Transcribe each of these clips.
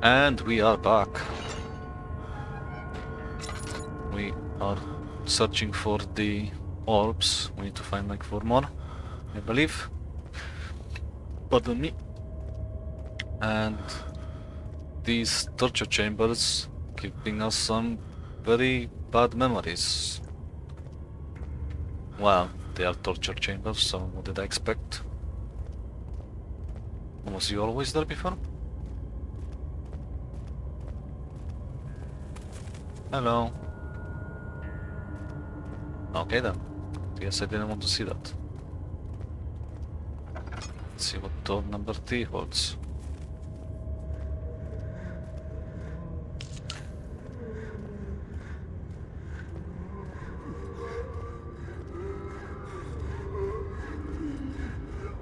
And we are back. We are searching for the orbs. We need to find like 4 more, I believe. Pardon me. And these torture chambers giving us some very bad memories. Well, they are torture chambers, so what did I expect? Was you always there before? Hello. Okay then. Guess I didn't want to see that. Let's see what door number 3 holds.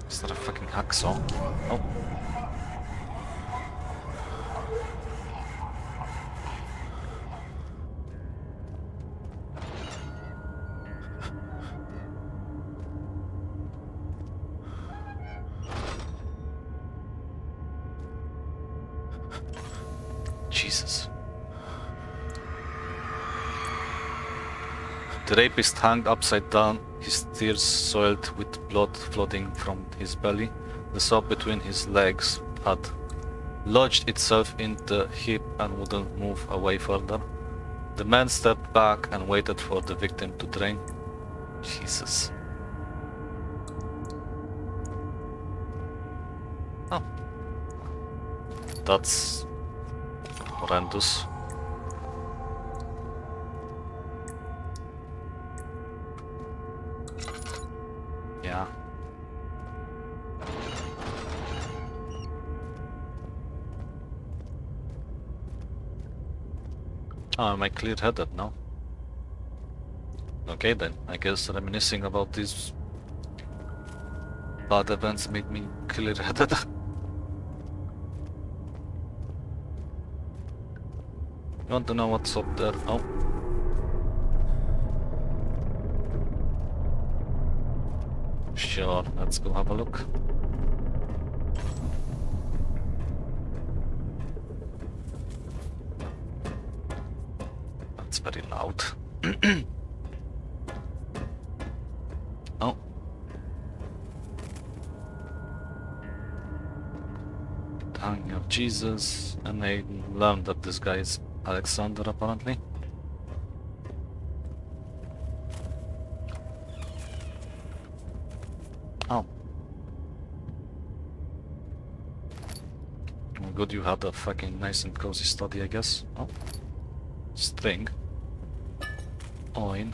Is that a fucking hacksaw? Oh. Jesus. The rapist hung upside down, his tears soiled with blood flooding from his belly. The saw between his legs had lodged itself in the hip and wouldn't move away further. The man stepped back and waited for the victim to drain. Jesus. Oh. That's horrendous. Yeah. Oh, am I clear-headed now? Okay then, I guess reminiscing about these bad events made me clear-headed. You want to know what's up there? Oh. Sure, let's go have a look. That's very loud. Oh. Hanging of Jesus, and I learned that this guy is Alexander apparently. Oh. Well, good you had a fucking nice and cozy study, I guess. Oh. String. Oin.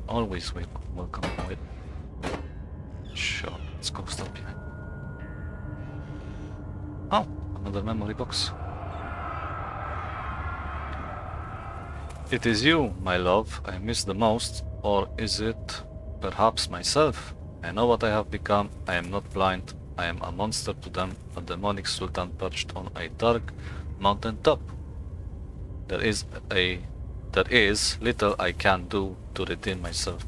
Always welcome, Oin. Sure, let's go stop behind. Oh, another memory box. It is you, my love, I miss the most, or is it perhaps myself? I know what I have become, I am not blind, I am a monster to them, a demonic sultan perched on a dark mountain top. There is little I can do to redeem myself.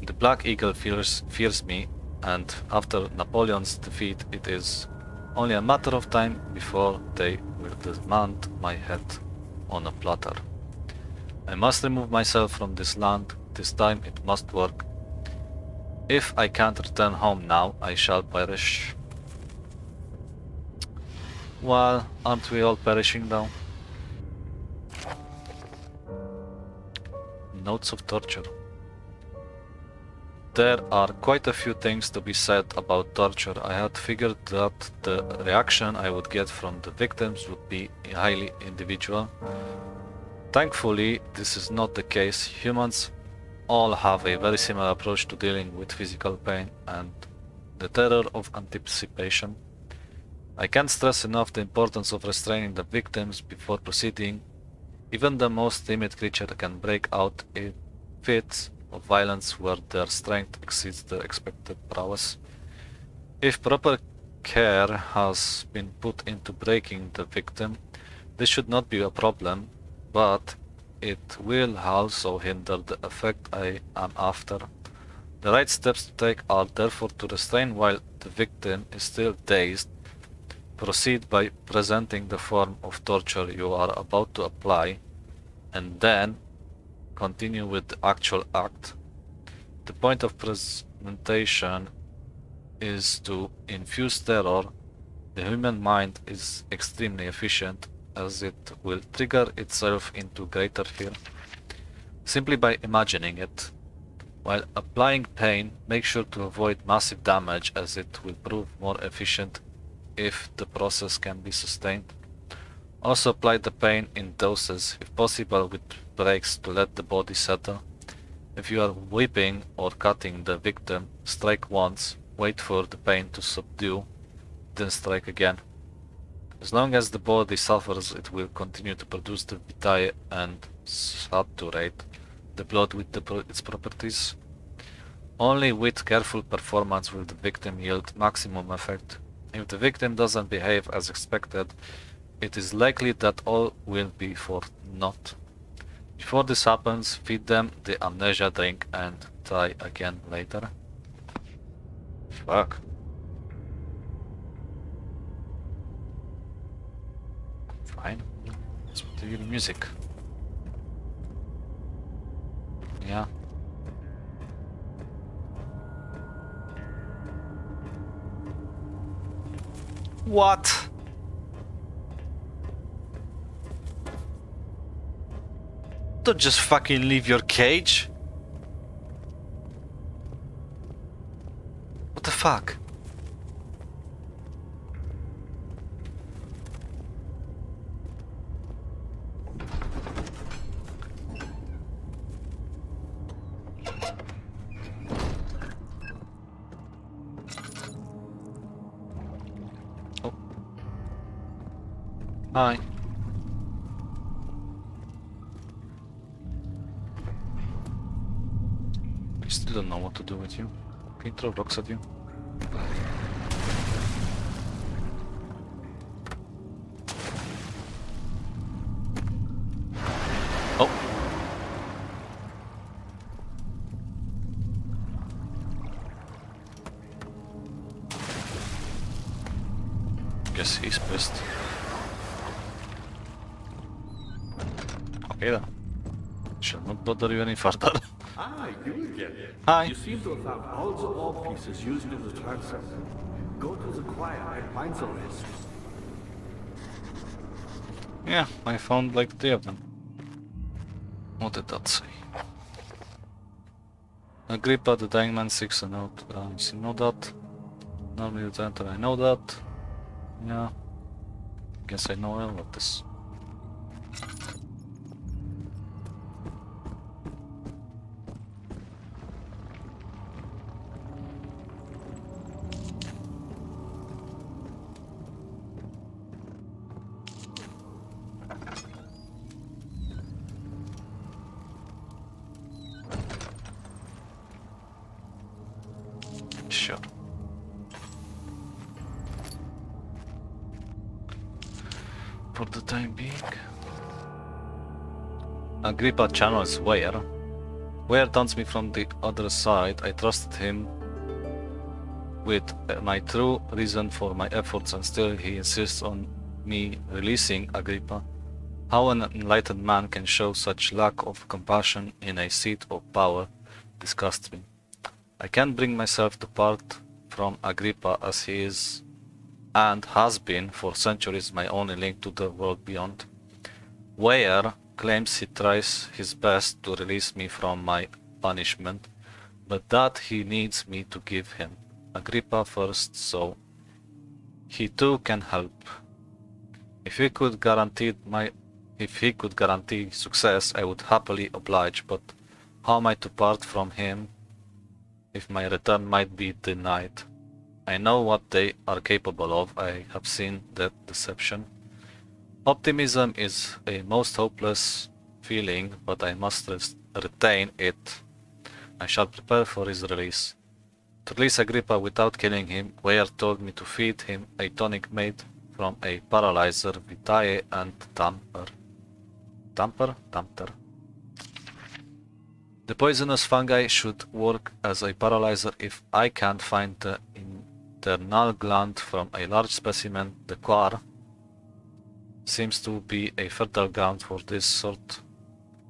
The Black Eagle fears me, and after Napoleon's defeat, it is only a matter of time before they will demand my head on a platter. I must remove myself from this land. This time it must work. If I can't return home now, I shall perish. Well, aren't we all perishing now? Notes of torture. There are quite a few things to be said about torture. I had figured that the reaction I would get from the victims would be highly individual. Thankfully, this is not the case. Humans all have a very similar approach to dealing with physical pain and the terror of anticipation. I can't stress enough the importance of restraining the victims before proceeding. Even the most timid creature can break out in fits of violence where their strength exceeds their expected prowess. If proper care has been put into breaking the victim, this should not be a problem, but it will also hinder the effect I am after. The right steps to take are therefore to restrain while the victim is still dazed, Proceed by presenting the form of torture you are about to apply, and then continue with the actual act. The point of presentation is to infuse terror. The human mind is extremely efficient, as it will trigger itself into greater fear simply by imagining it. While applying pain, make sure to avoid massive damage, as it will prove more efficient if the process can be sustained. Also apply the pain in doses, if possible with breaks, to let the body settle. If you are whipping or cutting the victim, strike once, wait for the pain to subdue, then strike again. As long as the body suffers, it will continue to produce the vitae and saturate the blood with its properties. Only with careful performance will the victim yield maximum effect. If the victim doesn't behave as expected, it is likely that all will be for naught. Before this happens, feed them the amnesia drink and try again later. Fuck. Fine. Let's put the music. Yeah. What? Don't just fucking leave your cage. What the fuck? Oh. Hi. I still don't know what to do with you. Can you throw rocks at you? Oh. Guess he's pissed. Okay then. Shall not bother you any further. Ah, you again. Hi. You seem to have found all the orb pieces used in the transfer. Go to the choir and find the rest. Yeah, I found like 3 of them. What did that say? Agrippa, the dying man seeks a note. You know that. Normally the enter, I know that. Yeah. Guess I know all of this. Sure. For the time being. Agrippa channels Ware. Ware taunts me from the other side. I trusted him with my true reason for my efforts, and still he insists on me releasing Agrippa. How an enlightened man can show such lack of compassion in a seat of power disgusts me. I can't bring myself to part from Agrippa, as he is and has been for centuries my only link to the world beyond. Ware claims he tries his best to release me from my punishment, but that he needs me to give him Agrippa first, so he too can help. If he could guarantee success, I would happily oblige, but how am I to part from him if my return might be denied? I know what they are capable of. I have seen that deception. Optimism is a most hopeless feeling, but I must retain it. I shall prepare for his release. To release Agrippa without killing him, Ware told me to feed him a tonic made from a paralyzer, vitae, and tamper. Tamper? The poisonous fungi should work as a paralyzer if I can't find the internal gland from a large specimen, the quar, seems to be a fertile ground for this sort.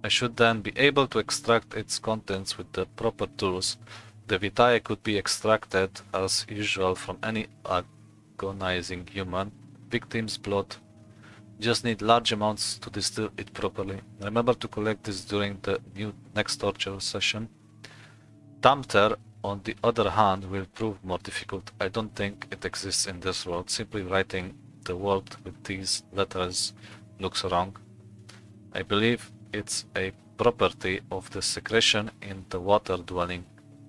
I should then be able to extract its contents with the proper tools. The vitae could be extracted as usual from any agonizing human victim's blood. Just need large amounts to distill it properly. Remember to collect this during the next torture session. Tamter, on the other hand, will prove more difficult. I don't think it exists in this world. Simply writing the word with these letters looks wrong. I believe it's a property of the secretion in the water-dwelling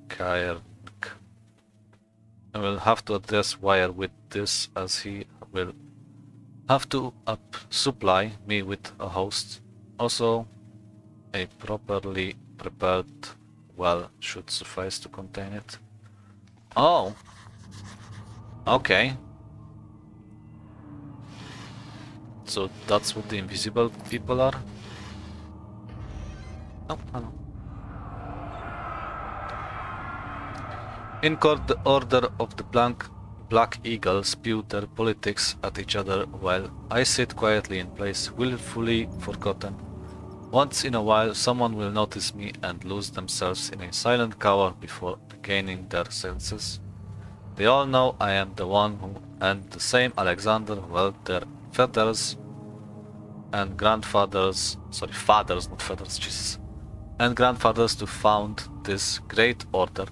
cairn. I will have to address Wire with this, as he will have to supply me with a host. Also, a properly prepared well should suffice to contain it. Oh! Okay. So that's what the invisible people are? Oh, hello. In court, the Order of the Black Eagle spew their politics at each other while I sit quietly in place, willfully forgotten. Once in a while, someone will notice me and lose themselves in a silent cower before regaining their senses. They all know I am the one who, and the same Alexander, held their fathers and grandfathers, fathers, not feathers, Jesus, and grandfathers to found this great order.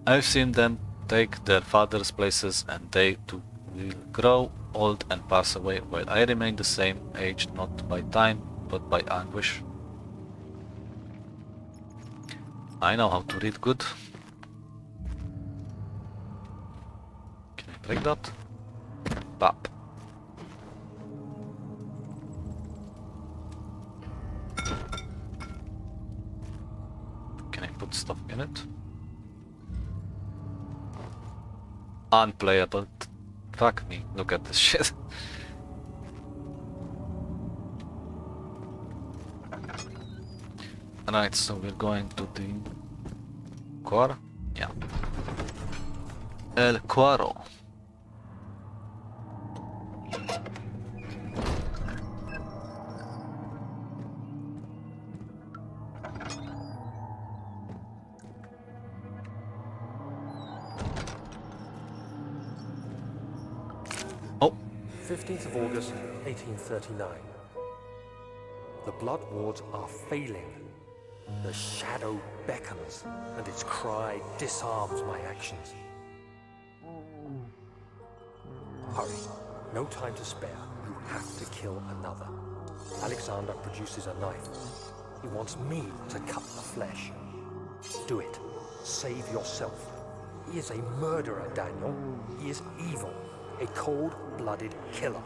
I've seen them take their fathers' places, and they too will grow old and pass away, while I remain the same age, not by time, but by anguish. I know how to read good. Can I break that? Bap. Can I put stuff in it? Unplayable. Fuck me, look at this shit. Right, so we're going to the Quar? Yeah. El Quaro. Oh. 15th of August, 1839. The blood wards are failing. The shadow beckons, and its cry disarms my actions. Hurry. No time to spare. You have to kill another. Alexander produces a knife. He wants me to cut the flesh. Do it. Save yourself. He is a murderer, Daniel. He is evil. A cold-blooded killer.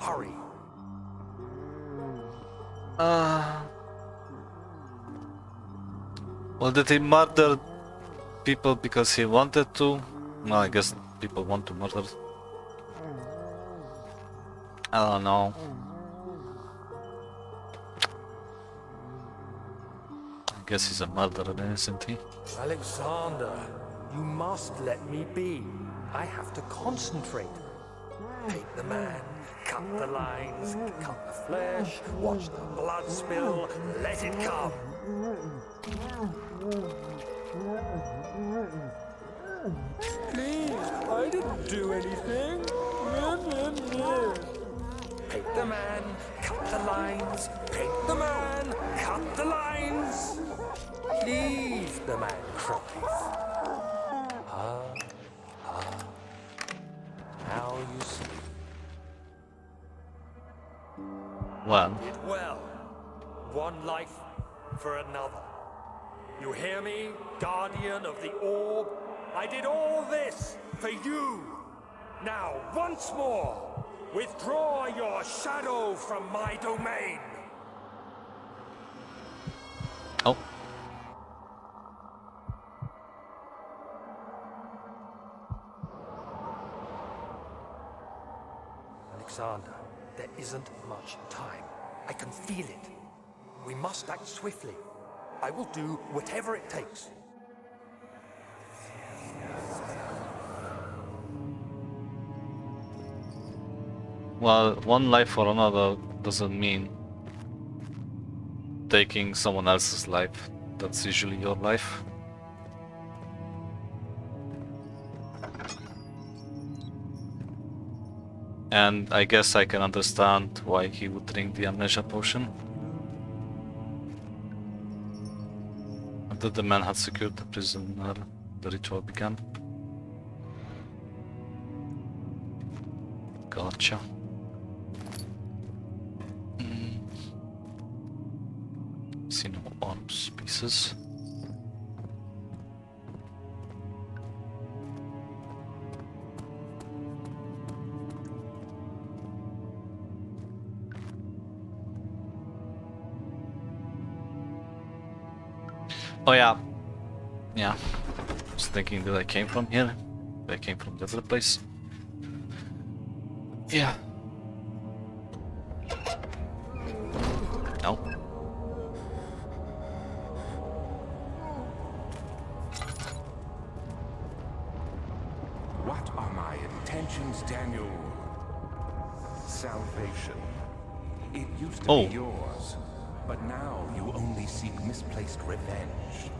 Hurry. Well, did he murder people because he wanted to? Well, I guess people want to murder. I don't know. I guess he's a murderer, isn't he? Alexander, you must let me be. I have to concentrate. Take the man, cut the lines, cut the flesh, watch the blood spill, let it come. Please, I didn't do anything. Paint the man, cut the lines. Paint the man, cut the lines. Please, the man cries. Now you see. Well, Did well. One life for another. You hear me, guardian of the orb? I did all this for you. Now, once more, withdraw your shadow from my domain. oh. Alexander, there isn't much time. I can feel it. We must act swiftly. I will do whatever it takes. Well, one life for another doesn't mean taking someone else's life. That's usually your life. And I guess I can understand why he would drink the amnesia potion. After the man had secured the prisoner, the ritual began. Gotcha. See no arms pieces. Oh yeah. Yeah. I was thinking that I came from here. I came from the other place. Yeah. No. What are my intentions, Daniel? Salvation. It used to be yours, but now you only seek misplaced revenge.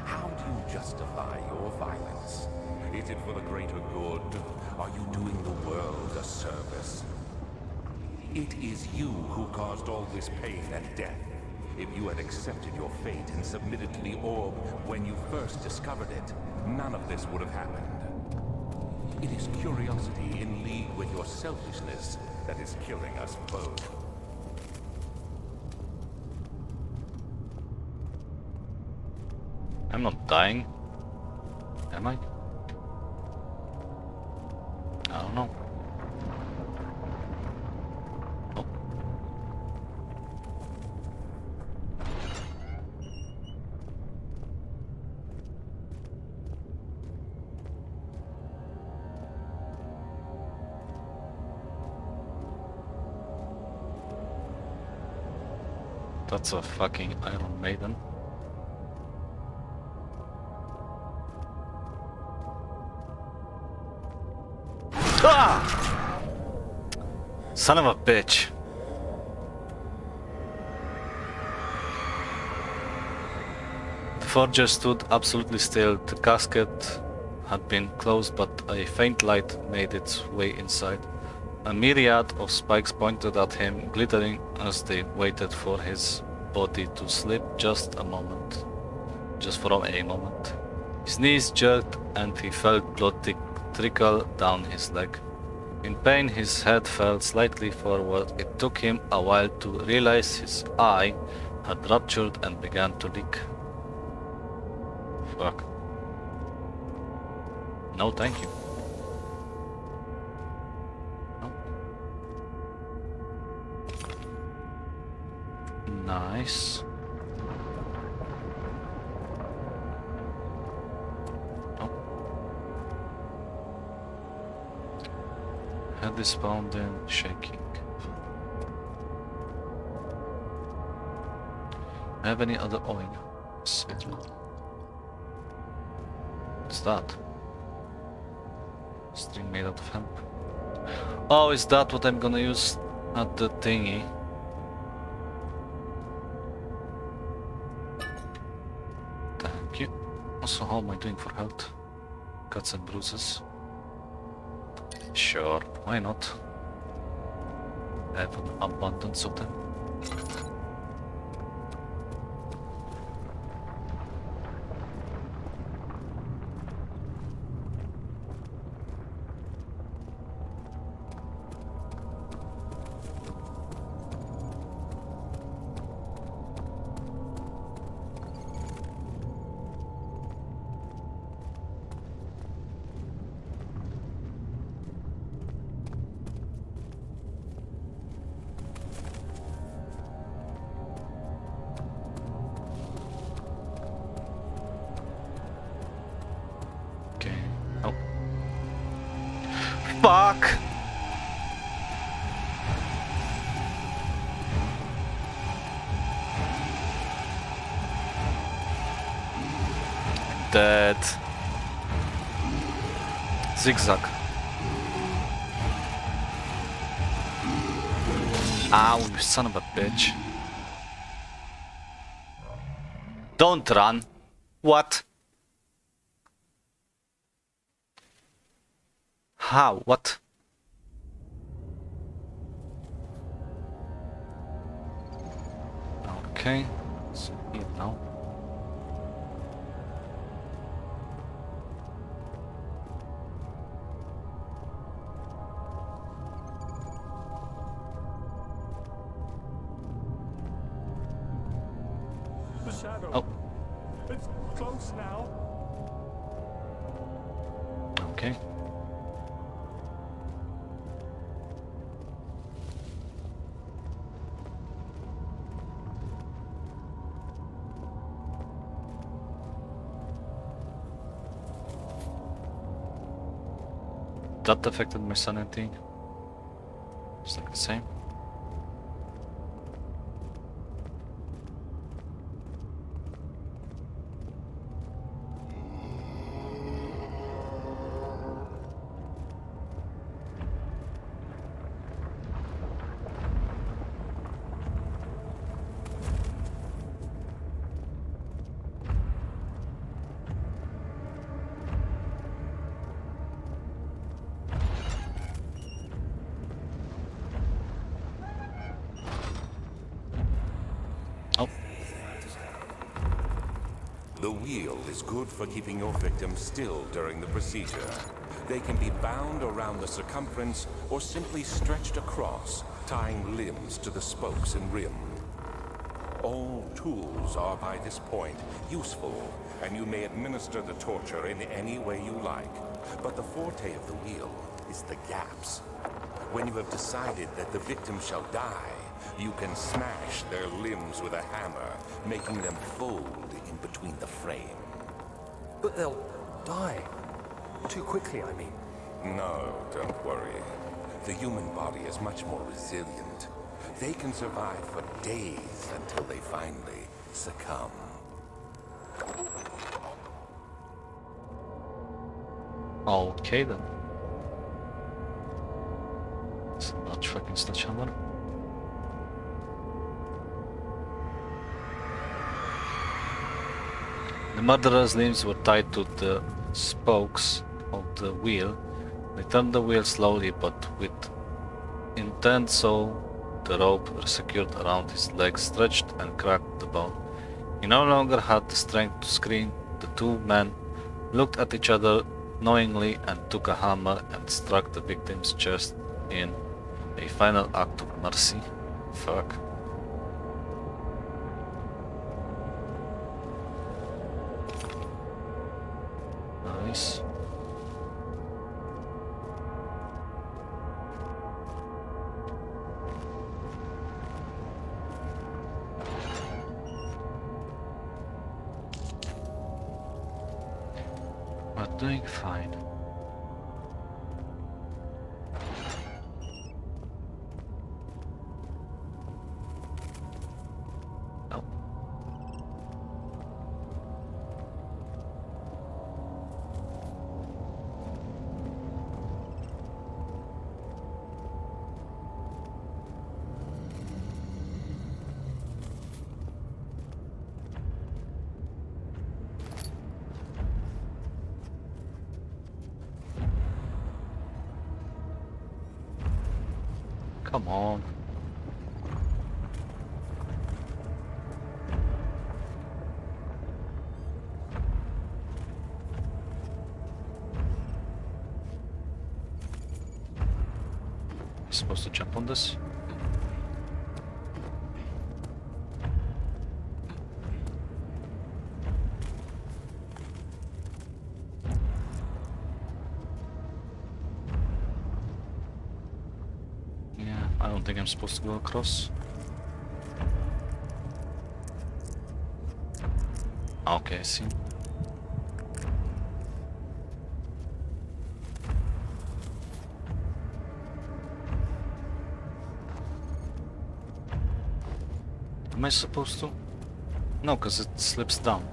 How do you justify your violence? Is it for the greater good? Are you doing the world a service? It is you who caused all this pain and death. If you had accepted your fate and submitted to the orb when you first discovered it, none of this would have happened. It is curiosity in league with your selfishness that is killing us both. I'm not dying. Am I? I don't know. Oh. That's a fucking Iron Maiden. Ah! Son of a bitch. The forger stood absolutely still. The casket had been closed, but a faint light made its way inside. A myriad of spikes pointed at him, glittering as they waited for his body to slip just a moment. Just for a moment. His knees jerked and he felt blood trickle down his leg. In pain, his head fell slightly forward. It took him a while to realize his eye had ruptured and began to leak. Fuck. No, thank you. No. Nice. Head is pounding, shaking. Have any other oil? Sweet. What's that? String made out of hemp. Oh, is that what I'm gonna use at the thingy? Thank you. Also, how am I doing for health? Cuts and bruises. Sure, why not? I have an abundance of them. Fuck! Dead. Zigzag. Ow, you son of a bitch. Don't run. What? How? What? Okay. So here now. The shadow. Oh, It's close now. okay. That affected my sanity. It's like the same. Oh, The wheel is good for keeping your victims still during the procedure. They can be bound around the circumference or simply stretched across, tying limbs to the spokes and rim. All tools are by this point useful, and you may administer the torture in any way you like. But the forte of the wheel is the gaps. When you have decided that the victim shall die, you can smash their limbs with a hammer, making them fold in between the frame. But they'll die. Too quickly, I mean. No, don't worry. The human body is much more resilient. They can survive for days until they finally succumb. okay then. It's not fucking sledgehammer. The murderer's limbs were tied to the spokes of the wheel. They turned the wheel slowly but with intent, so the rope secured around his legs stretched and cracked the bone. He no longer had the strength to scream. The two men looked at each other knowingly and took a hammer and struck the victim's chest in a final act of mercy. Fuck. Nice. We're doing fine. Oh. Come on. Supposed to jump on this? Yeah, I don't think I'm supposed to go across. Okay, I see. Am I supposed to? No, because it slips down.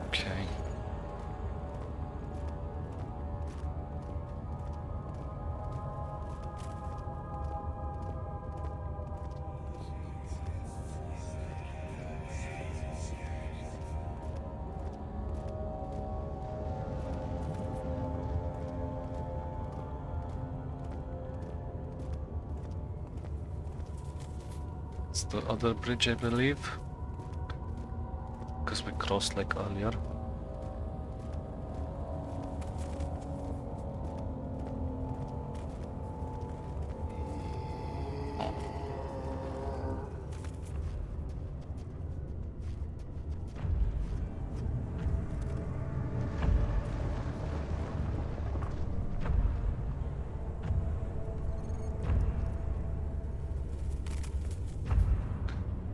Okay. It's the other bridge, I believe. Because we crossed like earlier.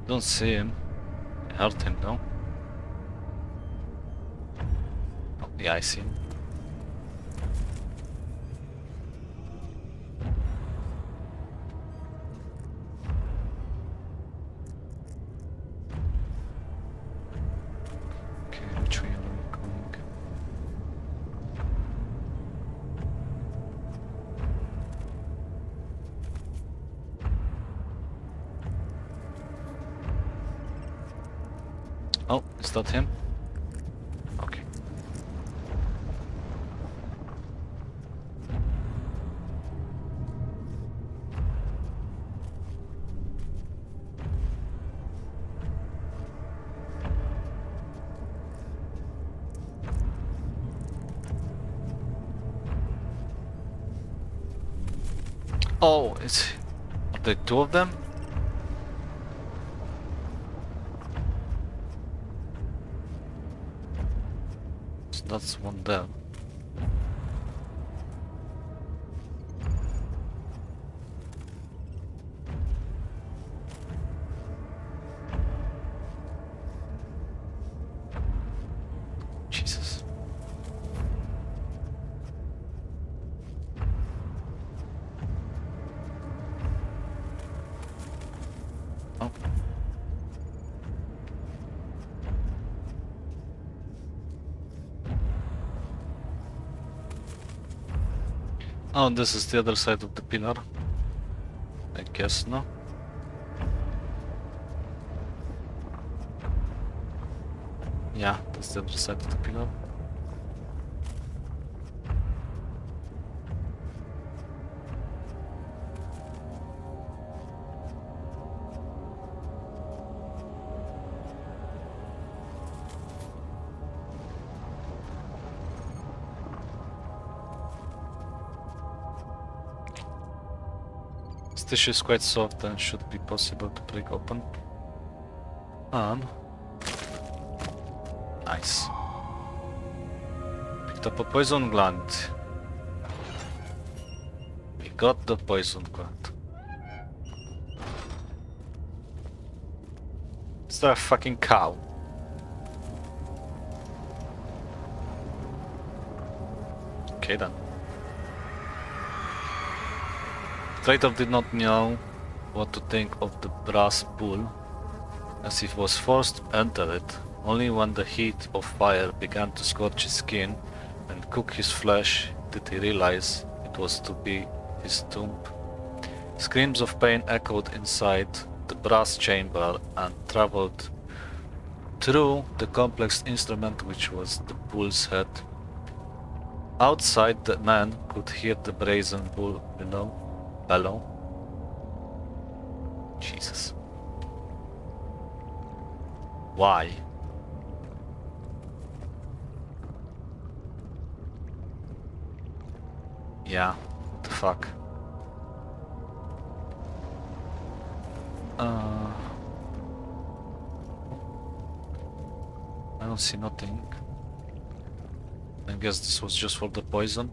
Don't see him. I heard him though. Oh, yeah, I see him. Okay, which way are we going? Oh, is that him? Okay. Oh, are there two of them? So that's one there. Jesus. Oh. Oh, this is the other side of the pillar. I guess, no? Yeah, that's the other side of the pillar. This tissue is quite soft and should be possible to break open. And nice. Picked up a poison gland. We got the poison gland. Is there a fucking cow? Okay then. Traitor did not know what to think of the brass pool, as he was forced to enter it. Only when the heat of fire began to scorch his skin and cook his flesh did he realize it was to be his tomb. Screams of pain echoed inside the brass chamber and traveled through the complex instrument which was the bull's head. Outside, the man could hear the brazen bull bellow. Jesus. Why? Yeah, what the fuck? I don't see nothing. I guess this was just for the poison.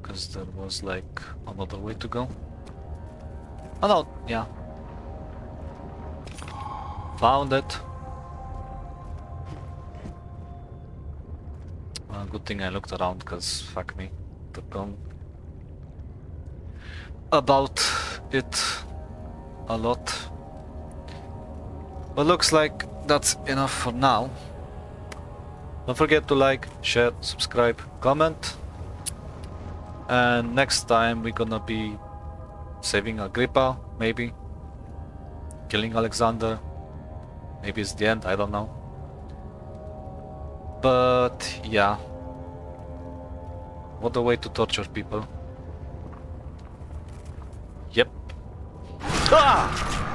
Because there was like another way to go. Oh no, yeah. Found it. Good thing I looked around, because fuck me. Took on about it a lot. But looks like that's enough for now. Don't forget to like, share, subscribe, comment. And next time we're gonna be saving Agrippa, maybe. Killing Alexander. Maybe it's the end, I don't know. But yeah. What a way to torture people. Yep. Ah!